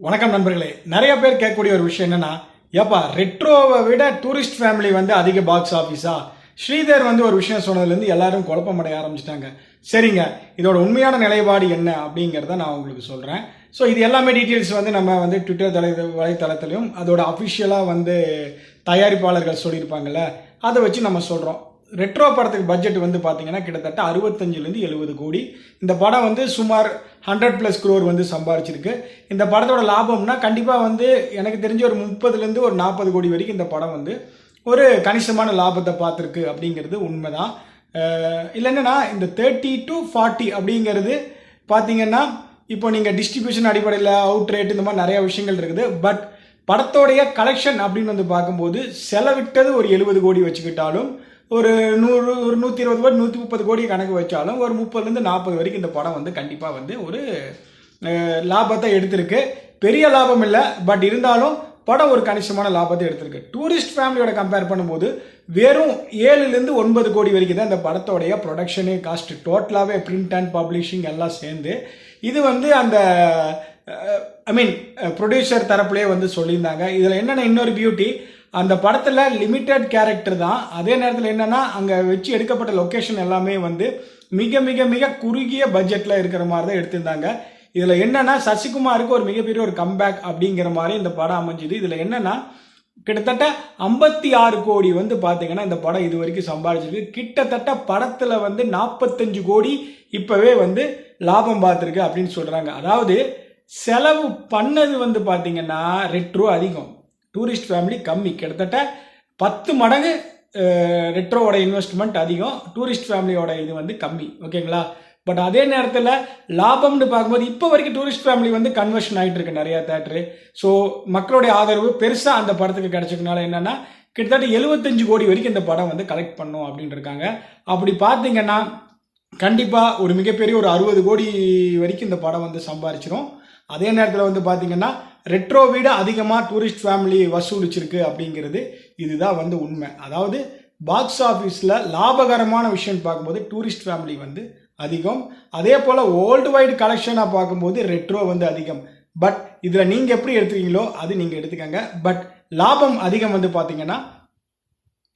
வணக்கம் நண்பர்களே. நிறைய பேர் கேட்கக்கூடிய ஒரு விஷயம் என்னன்னா, ஏப்பா ரெட்ரோவை விட டூரிஸ்ட் ஃபேமிலி அதிக பாக்ஸ் ஆஃபீஸா? ஸ்ரீதர் ஒரு விஷயம் சொன்னதுலேருந்து எல்லாரும் குழப்பமடைய ஆரம்பிச்சிட்டாங்க. சரிங்க, இதோட உண்மையான நிலைப்பாடு என்ன அப்படிங்கிறத நான் உங்களுக்கு சொல்கிறேன். ஸோ இது எல்லாமே டீட்டெயில்ஸ் நம்ம ட்விட்டர் வலைத்தளத்திலையும் அதோட அஃபிஷியலாக தயாரிப்பாளர்கள் சொல்லியிருப்பாங்கல்ல, அதை வச்சு நம்ம சொல்கிறோம். ரெட்ரோ படத்துக்கு பட்ஜெட் பார்த்தீங்கன்னா கிட்டத்தட்ட 65லேருந்து 70 கோடி. இந்த படம் சுமார் 100+ crore சம்பாதிச்சிருக்கு. இந்த படத்தோட லாபம்னா கண்டிப்பாக எனக்கு தெரிஞ்ச ஒரு 30லேருந்து ஒரு 40 கோடி வரைக்கும் இந்த படம் ஒரு கணிசமான லாபத்தை பார்த்துருக்கு அப்படிங்கிறது உண்மைதான். இல்லைன்னா இந்த 30 to 40 அப்படிங்கிறது பார்த்தீங்கன்னா இப்போ நீங்கள் டிஸ்ட்ரிபியூஷன் அடிப்படையில் அவுட் ரேட் இந்த மாதிரி நிறைய விஷயங்கள் இருக்குது. பட் படத்தோடைய கலெக்ஷன் அப்படின்னு பார்க்கும்போது செலவிட்டது ஒரு 70 கோடி வச்சுக்கிட்டாலும் ஒரு 120 கோடி 130 கோடி கணக்கு வச்சாலும் ஒரு 30லேருந்து 40 வரைக்கும் இந்த படம் கண்டிப்பாக ஒரு லாபத்தை எடுத்திருக்கு. பெரிய லாபம் இல்லை, பட் இருந்தாலும் படம் ஒரு கணிசமான லாபத்தை எடுத்திருக்கு. டூரிஸ்ட் ஃபேமிலியோட கம்பேர் பண்ணும்போது வெறும் 7லேருந்து 9 கோடி வரைக்கும் தான் இந்த படத்தோடைய ப்ரொடக்ஷனு காஸ்ட் டோட்டலாகவே பிரிண்ட் அண்ட் பப்ளிஷிங் எல்லாம் சேர்ந்து. இது அந்த ப்ரொடியூசர் தரப்புலேயே சொல்லியிருந்தாங்க. இதில் என்னென்ன இன்னொரு பியூட்டி, அந்த படத்தில் லிமிட்டட் கேரக்டர் தான். அதே நேரத்தில் என்னென்னா அங்கே வச்சு எடுக்கப்பட்ட லொக்கேஷன் எல்லாமே மிக மிக மிக குறுகிய பட்ஜெட்டில் இருக்கிற மாதிரி தான் எடுத்திருந்தாங்க. இதில் என்னென்னா சசிகுமாருக்கு ஒரு மிகப்பெரிய ஒரு கம்பேக் அப்படிங்கிற மாதிரி இந்த படம் அமைஞ்சுது. இதில் என்னென்னா கிட்டத்தட்ட 56 கோடி பார்த்தீங்கன்னா இந்த படம் இது வரைக்கும் சம்பாதிச்சிருக்கு. கிட்டத்தட்ட படத்தில் 45 கோடி இப்போவே லாபம் பார்த்துருக்கு அப்படின்னு சொல்கிறாங்க. அதாவது செலவு பண்ணது பார்த்தீங்கன்னா ரெட்ரோ அதிகம், டூரிஸ்ட் ஃபேமிலி கம்மி. கிட்டத்தட்ட 10 மடங்கு ரெட்ரோவோட இன்வெஸ்ட்மெண்ட் அதிகம், டூரிஸ்ட் ஃபேமிலியோட இது கம்மி. ஓகேங்களா? பட் அதே நேரத்தில் லாபம்னு பார்க்கும்போது இப்போ வரைக்கும் டூரிஸ்ட் ஃபேமிலி கன்வர்ஷன் ஆகிட்டு இருக்கு நிறையா தேட்டரு. ஸோ மக்களுடைய ஆதரவு பெருசாக அந்த படத்துக்கு கிடைச்சதுனால என்னென்னா கிட்டத்தட்ட 75 கோடி வரைக்கும் இந்த படம் கலெக்ட் பண்ணும் அப்படின்னு இருக்காங்க. அப்படி பார்த்தீங்கன்னா கண்டிப்பாக ஒரு மிகப்பெரிய ஒரு 60 கோடி வரைக்கும் இந்த படம் சம்பாரிச்சிடும். அதே நேரத்தில் பார்த்தீங்கன்னா ரெட்ரோ விட அதிகமாக டூரிஸ்ட் ஃபேமிலி வசூலிச்சிருக்கு அப்படிங்கிறது இதுதான் உண்மை. அதாவது பாக்ஸ் ஆஃபீஸில் லாபகரமான விஷயம் பார்க்கும்போது டூரிஸ்ட் ஃபேமிலி அதிகம். அதே போல் வேர்ல்டு வைடு கலெக்ஷனாக பார்க்கும்போது ரெட்ரோ அதிகம். பட் இதில் நீங்கள் எப்படி எடுத்துக்கீங்களோ அது நீங்கள் எடுத்துக்கங்க. பட் லாபம் அதிகம் பார்த்தீங்கன்னா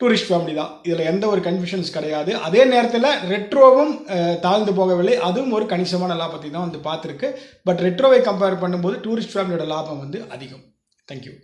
டூரிஸ்ட் ஃபேமிலி தான். இதில் எந்த ஒரு கன்ஃபியூஷன்ஸ் கிடையாது. அதே நேரத்தில் ரெட்ரோவும் தாழ்ந்து போகவில்லை, அதுவும் ஒரு கணிசமான லாபத்தை தான் பார்த்துருக்கு. பட் ரெட்ரோவை கம்பேர் பண்ணும்போது டூரிஸ்ட் ஃபேமிலியோட லாபம் அதிகம். தேங்க்யூ.